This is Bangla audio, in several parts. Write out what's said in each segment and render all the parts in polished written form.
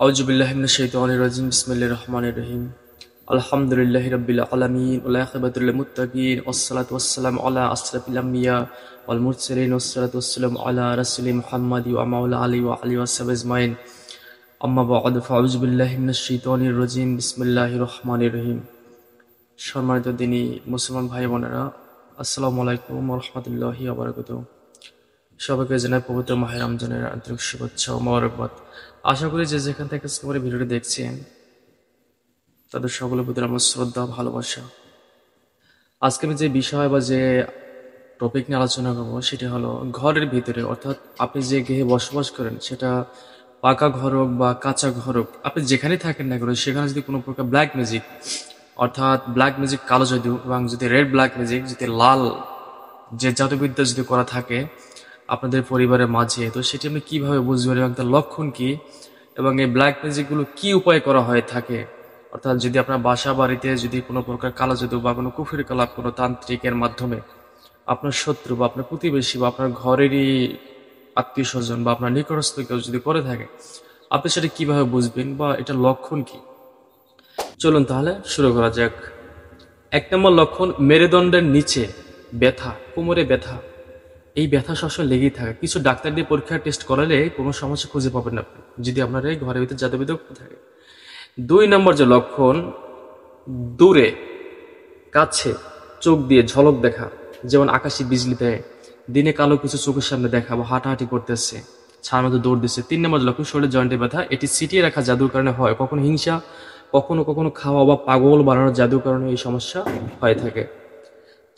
আউযু বিল্লাহি মিনাশ শাইতানির রাজিম বিসমিল্লাহির রহমানির রহিম আলহামদুলিল্লাহি রাব্বিল আলামিন ওয়া আকিবাতুল লিল মুত্তাকিন ওয়াসসালাতু ওয়াসসালামু আলা আশরাফিল আমবিয়া ওয়াল মুরসালিন ওয়াসসালাতু ওয়াসসালামু আলা রাসূলি মুহাম্মাদি ওয়া মাওলা আলি ওয়া আলিহি ওয়াসহাবিহি আজমাইন আম্মা বা'দ ফাউযু বিল্লাহি মিনাশ শাইতানির রাজিম বিসমিল্লাহির রহমানির রহিম। সম্মানিত দিনী মুসলমান ভাই বোনেরা, আসসালামু আলাইকুম ওয়া রাহমাতুল্লাহি ওয়া বারাকাতুহু। সবাইকে জানাই পবিত্র মাহে রমজানের আন্তরিক শুভেচ্ছা ও মোবারকবাদ। আশা করি যে যেখান থেকে আজকে আমার ভিডিওটি দেখছেন তাদের সকলের প্রতি আমার শ্রদ্ধা ভালোবাসা। আজকে আমি যে বিষয় বা যে টপিক নিয়ে আলোচনা করবো সেটা হলো ঘরের ভিতরে, অর্থাৎ আপনি যে গৃহে বসবাস করেন, সেটা পাকা ঘর হোক বা কাঁচা ঘর হোক, আপনি যেখানেই থাকেন না কেন, সেখানে যদি কোনো প্রকার ব্ল্যাক ম্যাজিক, অর্থাৎ ব্ল্যাক ম্যাজিক কালো জাদু, এবং যদি রেড ব্ল্যাক ম্যাজিক, যদি লাল যে জাদুবিদ্যা যদি করা থাকে আপনাদের পরিবারের মাঝে, তো সেটি আপনি কীভাবে বুঝবেন এবং তার লক্ষণ কী, এবং এই ব্ল্যাক ম্যাজিকগুলো কী উপায় করা হয়ে থাকে। অর্থাৎ যদি আপনার বাসা বাড়িতে যদি কোনো প্রকার কালো জাদু বা কোনো কুফরি কালাপ কোনো তান্ত্রিকের মাধ্যমে আপনার শত্রু বা আপনার প্রতিবেশী বা আপনার ঘরেরই আত্মীয় স্বজন বা আপনার নিকটস্থ কেউ যদি করে থাকে, আপনি সেটা কীভাবে বুঝবেন বা এটার লক্ষণ কী। চলুন তাহলে শুরু করা যাক। 1 নম্বর লক্ষণ, মেরুদণ্ডের নিচে ব্যথা, কোমরে ব্যথা। এই ব্যথা সবসময় লেগেই থাকে। কিছু ডাক্তার দিয়ে পরীক্ষা টেস্ট করালে কোনো সমস্যা খুঁজে পাবেন না আপনি, যদি আপনার এই ঘরের ভিতরে জাদুবিদ্যা থাকে। 2 নম্বর যে লক্ষণ, দূরে কাছে চোখ দিয়ে ঝলক দেখা, যেমন আকাশে বিজলি দেয়, দিনে কালো কিছু চোখের সামনে দেখা বা হাঁটাহাঁটি করতেছে, ছাড় মতো দৌড় দিচ্ছে। 3 নম্বর লক্ষণ, শরীরে জয়েন্টে ব্যথা। এটি সিটিয়ে রাখা জাদুর কারণে হয়, কখনো হিংসা, কখনো কখনো খাওয়া বা পাগল বানানোর জাদুর কারণে এই সমস্যা হয়ে থাকে।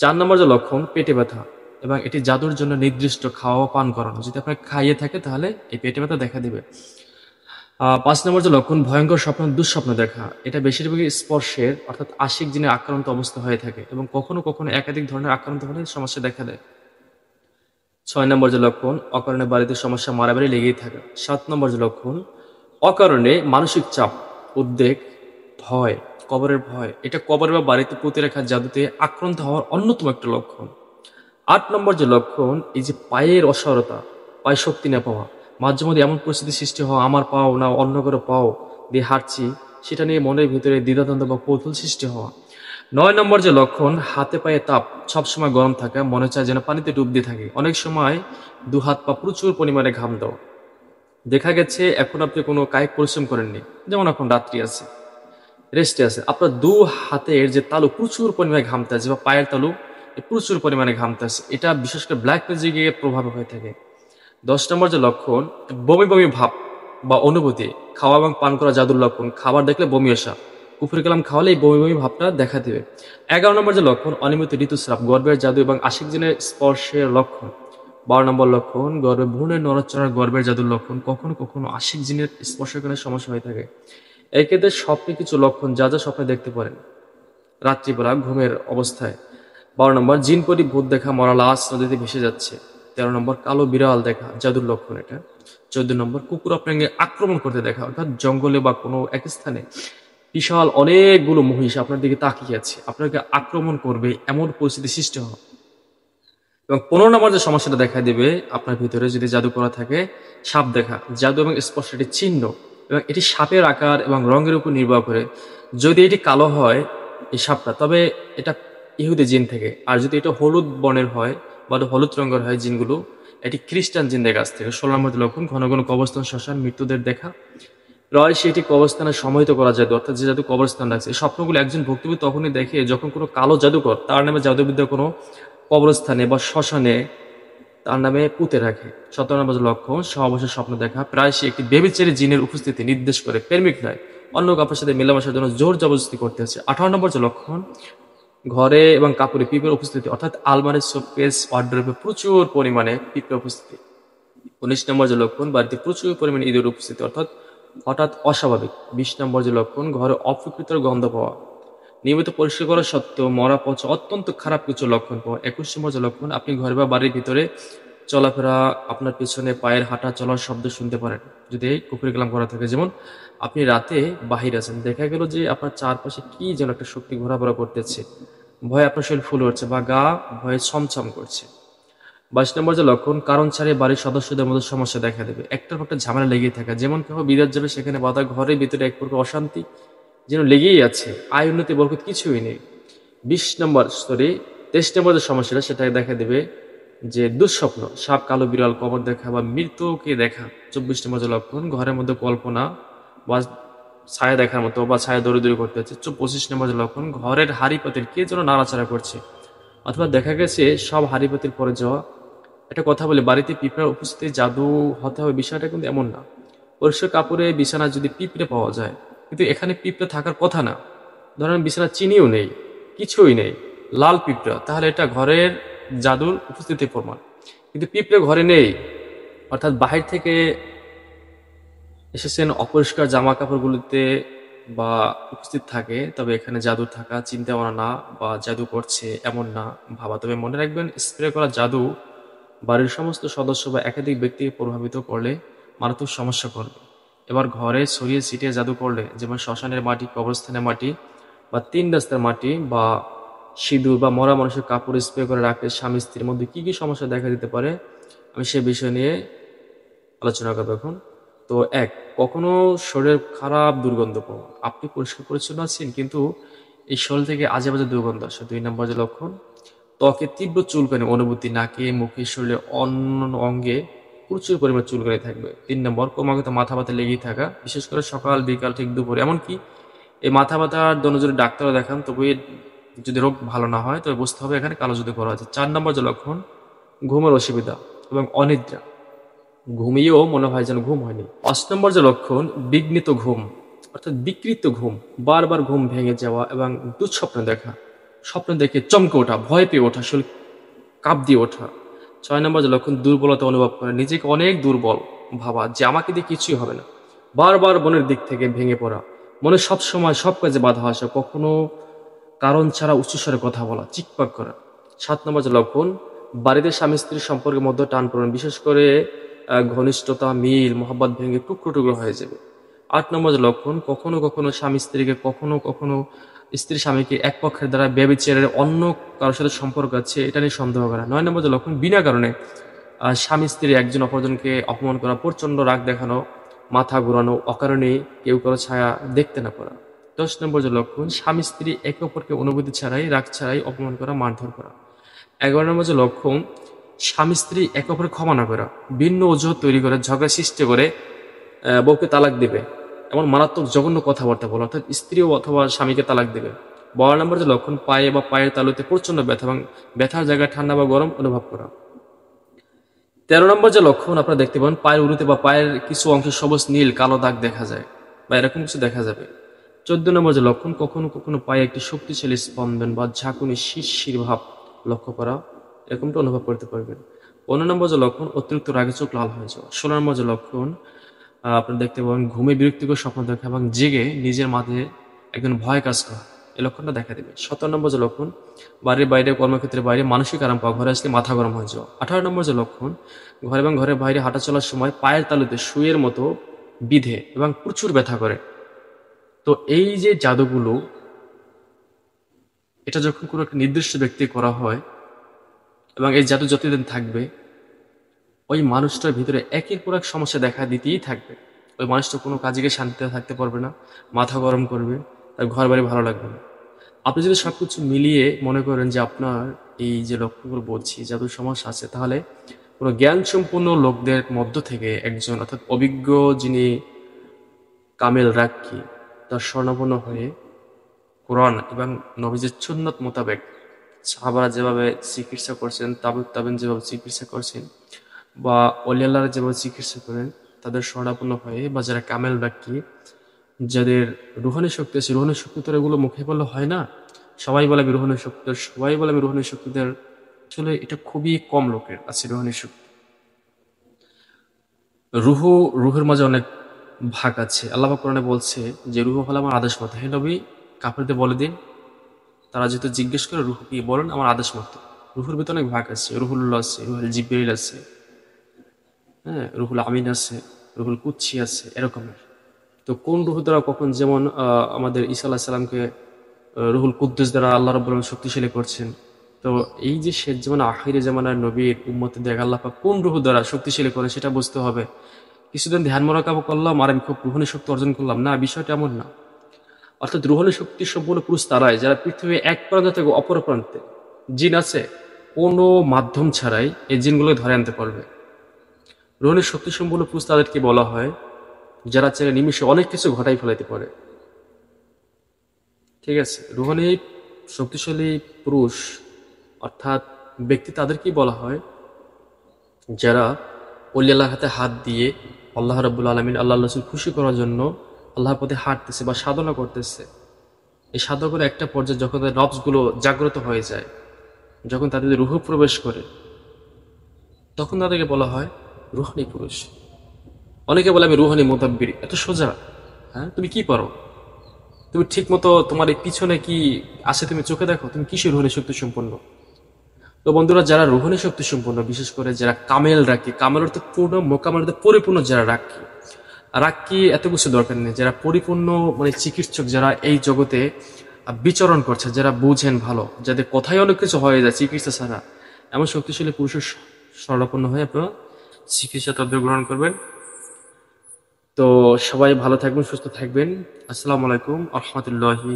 4 নম্বর যে লক্ষণ, পেটে ব্যথা, এবং এটি জাদুর জন্য নির্দিষ্ট খাওয়া পান করানো, যদি আপনার খাইয়ে থাকে তাহলে এই পেটে ব্যথা দেখা দেবে। 5 নম্বর যে লক্ষণ, ভয়ঙ্কর স্বপ্ন, দুঃস্বপ্ন দেখা। এটা বেশিরভাগই স্পর্শের, অর্থাৎ আশিক জিনের আক্রান্ত অবস্থা হয়ে থাকে, এবং কখনো কখনো একাধিক ধরনের আক্রান্ত হলে সমস্যা দেখা দেয়। 6 নম্বর যে লক্ষণ, অকারণে বাড়িতে সমস্যা, মারামারি লেগেই থাকে। 7 নম্বর যে লক্ষণ, অকারণে মানসিক চাপ, উদ্বেগ, ভয়, কবরের ভয়। এটা কবর বা বাড়িতে পুঁতে রাখা জাদুতে আক্রান্ত হওয়ার অন্যতম একটা লক্ষণ। 8 নম্বর যে লক্ষণ, এই যে পায়ের অসারতা, পায়ে শক্তি না পাওয়া, মাঝে মধ্যে এমন পরিস্থিতি সৃষ্টি হওয়া, আমার পাও না অন্য কারো পাও দিয়ে হাঁটছি, সেটা নিয়ে মনের ভিতরে দ্বিধাদ্বন্দ্ব বা কৌতূহল সৃষ্টি হওয়া। 9 নম্বর যে লক্ষণ, হাতে পায়ে তাপ, সবসময় গরম থাকা, মনে চায় যেন পানিতে ডুব দিয়ে থাকে, অনেক সময় দু হাত পা প্রচুর পরিমাণে ঘাম দাও। দেখা গেছে এখন আপনি কোনো কায়িক পরিশ্রম করেননি, যেমন এখন রাত্রি আছে, রেস্টে আছে, আপনার দু হাতের যে তালু প্রচুর পরিমাণে ঘামতে আছে, বা পায়ের তালু প্রচুর পরিমাণে ঘামতে আছে, এটা বিশেষ করে ব্ল্যাক ম্যাজিকের প্রভাবে হয়ে থাকে। 10 নম্বর যে লক্ষণ, বমি বমি ভাব বা অনুভূতি, খাওয়া এবং পান করা জাদুর লক্ষণ, খাবার দেখলে বমি আসা, কুফরি কালাম খাওয়ালে এই বমি বমি ভাবটা দেখা দেবে। 11 নম্বর যে লক্ষণ, অনিয়মিত ঋতুস্রাব, গর্ভের জাদু এবং আশিক জিনের স্পর্শের লক্ষণ। 12 নম্বর লক্ষণ, গর্ভে ভ্রূণের নড়াচড়ার, গর্ভের জাদুর লক্ষণ, কখনো কখনো আশিক জিনের স্পর্শের কারণে সমস্যা হয়ে থাকে। এক্ষেত্রে স্বপ্নে কিছু লক্ষণ, যা যা স্বপ্নে দেখতে পারেন রাত্রিবেলা ঘুমের অবস্থায়। 12 নম্বর, জিন পরি ভূত দেখা, মরা লাশ নদীতে ভেসে যাচ্ছে। 13 নম্বর, কালো বিড়াল দেখা, জাদুর লক্ষণ এটা। 14 নম্বর, কুকুর আপনাকে আক্রমণ করতে দেখা, অর্থাৎ জঙ্গলে বা কোনো এক স্থানে বিশাল অনেকগুলো মহিষ আপনার দিকে তাকিয়ে আছে, আপনাকে আক্রমণ করবে এমন পরিস্থিতি সৃষ্টি হয়। এবং 15 নম্বর যে সমস্যাটা দেখা দেবে আপনার ভিতরে, যদি জাদু করা থাকে, সাপ দেখা, জাদু এবং স্পর্শ এটি চিহ্ন, এবং এটি সাপের আকার এবং রঙের উপর নির্ভর করে। যদি এটি কালো হয় এই সাপটা, তবে এটা ইহুদি জিন থেকে, আর যদি এটা হলুদ বর্ণের হয় বা হলুদ রঙের হয় জিনগুলো, এটি খ্রিস্টান জিনদের কাছ থেকে। 16 নম্বর লক্ষণ, ঘন ঘন কবরস্থান, শ্মশান, মৃত্যুদের দেখা, রয় সেটি কবরস্থানে সমাহিত করা জাদু, অর্থাৎ যে জাদু কবরস্থান রাখছে। এই স্বপ্নগুলো একজন ভক্তিবিদ তখনই দেখে যখন কোনো কালো জাদুকর তার নামে জাদুবিদ্যা কোনো কবরস্থানে বা শ্মশানে তার নামে পুঁতে রাখে। 17 নম্বর লক্ষণ, সমাবেশের স্বপ্ন দেখা, প্রায় সে একটি বেবিচারী জিনের উপস্থিতি নির্দেশ করে, প্রেমিক নয়, অন্য কাপড়ের সাথে মেলামেশার জন্য জোর জবরদস্তি করতে আছে। 18 নম্বর যে লক্ষণ, ঘরে এবং কাপড়ে পিঁপড়ের উপস্থিতি, অর্থাৎ আলমারি, শোকেস, ওয়ার্ড্রোবে প্রচুর পরিমাণে পিঁপড়ের উপস্থিতি। 19 নম্বর যে লক্ষণ, বাড়িতে প্রচুর পরিমাণে ইঁদুর উপস্থিতি, অর্থাৎ হঠাৎ অস্বাভাবিক। 20 নম্বর যে লক্ষণ, ঘরে অপ্রকৃতির গন্ধ পাওয়া, নিয়মিত পরিষ্কার করা সত্ত্বেও মরা পচা অত্যন্ত খারাপ কিছু লক্ষণ পাওয়া। 21 নম্বর যে লক্ষণ, আপনি ঘরে বা বাড়ির ভিতরে চলাফেরা, আপনার পিছনে পায়ের হাঁটা চলার শব্দ শুনতে পারেন, যদি কুফরি কালাম করা থাকে। যেমন আপনি রাতে বাহির আছেন, দেখা গেল যে আপনার চারপাশে কি যেন একটা শক্তি ঘোরাফেরা করতেছে, ভয়ে আপনার শরীর ফুলে উঠছে বা গা ভয়ে ছমছম করছে। 22 নম্বর যে লক্ষণ, কারণ ছাড়াই বাড়ির সদস্যদের মধ্যে সমস্যা দেখা দেবে, একটার পর একটা ঝামেলা লেগেই থাকে, যেমন কেউ বিদেশ যাবে সেখানে বাধা, ঘরের ভিতরে এক প্রকার অশান্তি যেন লেগেই আছে, আয় উন্নতি বরকত কিছুই নেই। 23 নম্বর যে সমস্যাটা সেটা দেখা দেবে যে দুঃস্বপ্ন, সাপ, কালো বিড়াল, কবর দেখা বা মৃত্যুকে দেখা। 24 নম্বর যে লক্ষণ, ঘরের মধ্যে কল্পনা বা ছায়া দেখার মতো বা ছায়া দৌড়ি করতে হচ্ছে। 25 নম্বর যে লক্ষণ, ঘরের হাঁড়ি পাতিল কে যেন নাড়াচাড়া করছে, অথবা দেখা গেছে সব হাঁড়ি পাতিল পরে যাওয়া। একটা কথা বলি, বাড়িতে পিঁপড়ার উপস্থিতি জাদু হতে হবে বিষয়টা কিন্তু এমন না। পরিষ্কার কাপড়ে বিছানা যদি পিঁপড়ে পাওয়া যায়, কিন্তু এখানে পিঁপড়ে থাকার কথা না। ধরেন বিছানা চিনিও নেই, কিছুই নেই, লাল পিঁপড়া, তাহলে এটা ঘরের জাদুর উপস্থিতির প্রমাণ। কিন্তু পিঁপড়ে ঘরে নেই, অর্থাৎ বাহির থেকে এসেছেন অপরিষ্কার জামা কাপড়গুলোতে বা উপস্থিত থাকে, তবে এখানে জাদু থাকা চিন্তা ভাবনা না, বা জাদু করছে এমন না ভাবা। তবে মনে রাখবেন, স্প্রে করা জাদু বাড়ির সমস্ত সদস্য বা একাধিক ব্যক্তিকে প্রভাবিত করলে মারাত্মক সমস্যা করবে। এবার ঘরে ছড়িয়ে ছিটিয়ে জাদু করলে, যেমন শ্মশানের মাটি, কবরস্থানের মাটি বা 3 রাস্তার মাটি বা সিঁদুর বা মরা মানুষের কাপড় স্প্রে করে রাখলে স্বামী স্ত্রীর মধ্যে কি কি সমস্যা দেখা দিতে পারে, আমি সে বিষয় নিয়ে আলোচনা করবো এখন। তো কখনো শরীরের খারাপ দুর্গন্ধ পাওয়া, আপনি পরিষ্কার পরিচ্ছন্ন আছেন কিন্তু এই শরীর থেকে আজে বাজে দুর্গন্ধ আসে। 2 নম্বর যে লক্ষণ, ত্বকে তীব্র চুলকানি অনুভূতি, নাকে, মুখে, শরীরে অন্য অঙ্গে প্রচুর পরিমাণে চুলকানি থাকবে। 3 নম্বর, ক্রমাগত মাথা ব্যথা লেগেই থাকা, বিশেষ করে সকাল বিকাল ঠিক দুপুরে। এমনকি এই মাথা ব্যথার জন্য যদি ডাক্তারও দেখান তবু যদি রোগ ভালো না হয় তবে বুঝতে হবে এখানে কালো জাদু করা আছে। 4 নম্বর যে লক্ষণ, ঘুমের অসুবিধা এবং অনিদ্রা, ঘুমিয়েও মনে হয় যেন ঘুম হয়নি। 5 নম্বর যে লক্ষণ, বিঘ্নিত ঘুম, অর্থাৎ বিকৃত ঘুম, বারবার ঘুম ভেঙে যাওয়া এবং দুঃস্বপ্ন দেখা, স্বপ্ন দেখে চমকে ওঠা, ভয় পেয়ে ওঠা, শরীর কাঁপ দিয়ে ওঠা। 6 নম্বর যে লক্ষণ, দুর্বলতা অনুভব করা, নিজেকে অনেক দুর্বল ভাবা, যে আমাকে দিয়ে কিছুই হবে না, বারবার মনের দিক থেকে ভেঙে পড়া, মনে সব সময় সব কাজে বাধা আসা, কখনো কারণ ছাড়া উচ্চস্বরে কথা বলা, চিৎপাক করা। 7 নম্বর যে লক্ষণ, বাড়িতে স্বামী স্ত্রীর সম্পর্কের মধ্যে টান পড়েন, বিশেষ করে ঘনিষ্ঠতা, মিল, মহব্বত ভেঙে টুকরো টুকরো হয়ে যাবে। 8 নম্বর যে লক্ষণ, কখনো কখনো স্বামী স্ত্রীকে, কখনো কখনো স্ত্রী স্বামীকে এক পক্ষের দ্বারা ব্যভিচারের অন্য কারোর সাথে সম্পর্ক আছে এটা নিয়ে সন্দেহ করা। 9 নম্বর যে লক্ষণ, বিনা কারণে স্বামী স্ত্রী একজন অপরজনকে অপমান করা, প্রচন্ড রাগ দেখানো, মাথা ঘোরানো, অকারণে কেউ কারো ছায়া দেখতে না পারা। 10 নম্বর যে লক্ষণ, স্বামী স্ত্রী একে অপরকে অনুভূতি ছাড়াই, রাগ ছাড়াই অপমান করা, মারধর করা। 11 নম্বর যে লক্ষণ, স্বামী স্ত্রী একে অপরের ক্ষমা না করা, ভিন্ন অজুহাত তৈরি করে, ঝগড়া সৃষ্টি করে বউকে তালাক দেবে, এমন মারাত্মক জঘন্য কথাবার্তা বলা, অর্থাৎ স্ত্রীও অথবা স্বামীকে তালাক দেবে। 12 নম্বর যে লক্ষণ, পায়ে বা পায়ের তালুতে প্রচন্ড ব্যথা এবং ব্যথার জায়গায় ঠান্ডা বা গরম অনুভব করা। 13 নম্বর যে লক্ষণ, আপনারা দেখতে পাবেন পায়ের উরুতে বা পায়ের কিছু অংশে সবুজ নীল কালো দাগ দেখা যায় বা এরকম কিছু দেখা যাবে। 14 নম্বর যে লক্ষণ, কখনো কখনো পায়ে একটি শক্তিশালী স্পন্দন বা ঝাঁকুনি, শিরশির ভাব লক্ষ্য করা, এরকমটা অনুভব করতে পারবেন। 15 নম্বর যে লক্ষণ, অতিরিক্ত রাগে চোখ লাল হয়ে যাওয়া। 16 নম্বর যে লক্ষণ, আপনারা দেখতে পাবেন ঘুমে বিরক্তিকর স্বপ্ন দেখা এবং জেগে নিজের মাঝে একজন ভয় কাজ করা, এই লক্ষণটা দেখা দেবে। 17 নম্বর যে লক্ষণ, বাড়ির বাইরে, কর্মক্ষেত্রের বাইরে মানসিক আরাম পাওয়া, ঘরে আসলে মাথা গরম হয়ে যাওয়া। 18 নম্বর যে লক্ষণ, ঘরে এবং ঘরের বাইরে হাঁটা চলার সময় পায়ের তালুতে সুইয়ের মতো বিধে এবং প্রচুর ব্যথা করে। তো এই যে জাদুগুলো, এটা যখন কোনো একটা নির্দিষ্ট ব্যক্তি করা হয় এবং এই জাদু যতদিন থাকবে, ওই মানুষটার ভিতরে একের পর এক সমস্যা দেখা দিতেই থাকবে। ওই মানুষটা কোনো কাজে গিয়ে শান্তিতে থাকতে পারবে না, মাথা গরম করবে, তার ঘর বাড়ি ভালো লাগবে না। আপনি যদি সবকিছু মিলিয়ে মনে করেন যে আপনার এই যে লক্ষণগুলো বলছি যাদের সমস্যা আছে, তাহলে কোনো জ্ঞান সম্পন্ন লোকদের মধ্য থেকে একজন, অর্থাৎ অভিজ্ঞ যিনি কামেল রাক্কি, তার স্বর্ণাপন্ন হয়ে কোরআন এবং নবীজের সুন্নত মোতাবেক সাহাবারা যেভাবে চিকিৎসা করছেন, তাবুক তাবেন যেভাবে চিকিৎসা করছেন, বা অলি আল্লাহরা যেভাবে চিকিৎসা করেন, তাদের স্বর্ণাপন্ন হয়ে, বা যারা কামেল ব্যক্তি, যাদের রুহানি শক্তি আছে, রুহানি শক্তিদের এগুলো মুখে বললে হয় না। সবাই বলে আমি রুহানি শক্তিদের, সবাই বলে আমি রুহানি শক্তিদের, আসলে এটা খুবই কম লোকের আছে রুহানি শক্তি। রুহের মাঝে অনেক ভাগ আছে। আল্লাহ পাক কোরআনে বলছে যে রুহ হলো আমার আদেশ মতো। হে নবী, কাফেরদের বলে দিন, তারা যেহেতু জিজ্ঞেস করে রুহ কি, বলেন আমার আদেশ মতো। রুহুর ভিতরে অনেক ভাগ আছে, রুহুল্লাহ আছে, রুহুল জিবরিল আছে, হ্যাঁ, রুহুল আমিন আছে, রুহুল কুচ্ছি আছে, এরকমের। তো কোন রুহ দ্বারা কখন, যেমন আমাদের ঈসা আলাইহিস সালামকে রুহুল কুদ্দুস দ্বারা আল্লাহ রাব্বুল আলামিন শক্তিশালী করছেন, তো এই যে শেষ জামানা আখিরি জামানার নবীর উম্মতদের আল্লাহ পাক কোন রূহ দ্বারা শক্তিশালী করে সেটা বুঝতে হবে। কিছুদিন ধ্যান মোরাকাবা করলাম আর আমি খুব রুহানি শক্তি অর্জন করলাম, না, বিষয়টা এমন না। অর্থাৎ রুহানি শক্তি সম্পূর্ণ পুরুষ তারাই যারা পৃথিবীর এক প্রান্ত থেকে অপর প্রান্তে জিন আছে, কোনো মাধ্যম ছাড়াই এই জিনগুলো ধরে আনতে পারবে। রুহানি শক্তি সম্পূর্ণ পুরুষ তাদেরকে বলা হয় যারা চাইলে নিমিষে অনেক কিছু ঘটাই ফেলাইতে পারে। ঠিক আছে, রুহানি শক্তিশালী পুরুষ অর্থাৎ ব্যক্তি তাদেরকেই বলা হয় যারা অলি আল্লাহর হাতে হাত দিয়ে আল্লাহ রাব্বুল আলামিন আল্লাহ রাসূল খুশি করার জন্য আল্লাহর পথে হাঁটতেছে বা সাধনা করতেছে। এই সাধনার একটা পর্যায়ে যখন তাদের নফসগুলো জাগ্রত হয়ে যায়, যখন তাদের রুহ প্রবেশ করে, তখন তাদেরকে বলা হয় রুহানি পুরুষ। অনেকে বলে আমি রুহানি মুদাব্বির, এত সোজা? হ্যাঁ, তুমি কি পারো? তুমি ঠিক মতো তোমার এই পিছনে কি আছে তুমি চোখে দেখো? তুমি কিসের রুহানি শক্তি সম্পন্ন? তো বন্ধুরা, যারা রুহানি শক্তি সম্পন্ন, বিশেষ করে যারা কামেল রাখি, কামেল অর্থে পূর্ণ, মোকামেল অর্থে পরিপূর্ণ যারা রাখি, রাখি এত কিছু দরকার নেই, যারা পরিপূর্ণ মানে চিকিৎসক, যারা এই জগতে বিচরণ করছে, যারা বুঝেন ভালো, যাদের কথাই অনেক কিছু হয়ে যায় চিকিৎসা ছাড়া, এমন শক্তিশালী পুরুষের শরণাপন্ন হয়ে আপনারা চিকিৎসা তদ্বির গ্রহণ করবেন। তো সবাই ভালো থাকবেন, সুস্থ থাকবেন। আসসালামু আলাইকুম ওয়া রাহমাতুল্লাহি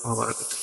ওয়া বারাকাতুহু।